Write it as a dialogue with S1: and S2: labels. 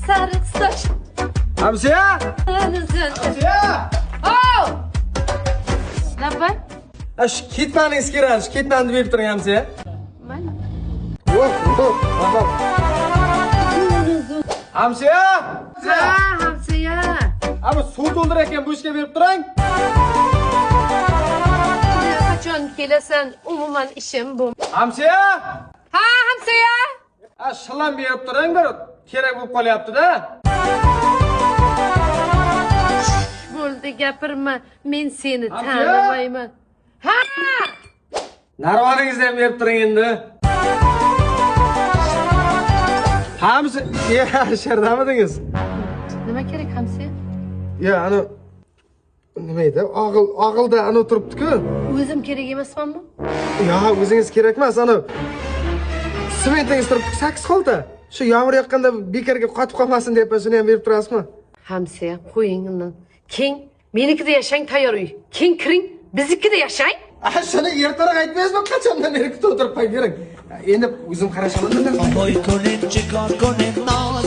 S1: Sarı saç.
S2: Hamsiya!
S1: Hamsiya! Oh! Napa?
S2: Shu ketmaningiz kerak, shu ketmani berib turing hamsiya.
S1: Mana.
S2: Hamsiya!
S1: Ha, hamsiya.
S2: Ama suv to'ldir ekan, bu ishga berib turing.
S1: Qachon kelasan? Umuman ishim bu.
S2: Hamsiya!
S1: Ha, hamsiya.
S2: Shillam berib turing, bir kerak bo'lib qolyapti-da.
S1: Bo'ldi, gapirma. Men seni tanimayman. Ha!
S2: Narvoningizni ham berib turing endi. Hamsiya, shardamidingiz?
S1: Nima kerak hamsiya?
S2: Ya, nima edi? Og'ilda turibdi-ku.
S1: O'zim kerak emasmanmi?
S2: Ya, o'zingiz kerak emas, sementingiz turibdi 8 xolta. Shu yomg'ir yoqqanda bekarga qotib qolmasin deb shuni ham berib turasizmi?
S1: Hamsiya, qo'ying uni. Keng, menikida yashang tayyor uy. Keng kiring, biznikida yashang.
S2: Shuni ertaroq aytmaysizmi? Qachondan beri kutib o'tirib qo'yib bering. Endi o'zim qarashaman.
S3: Voy ko'net, chikor ko'net, noz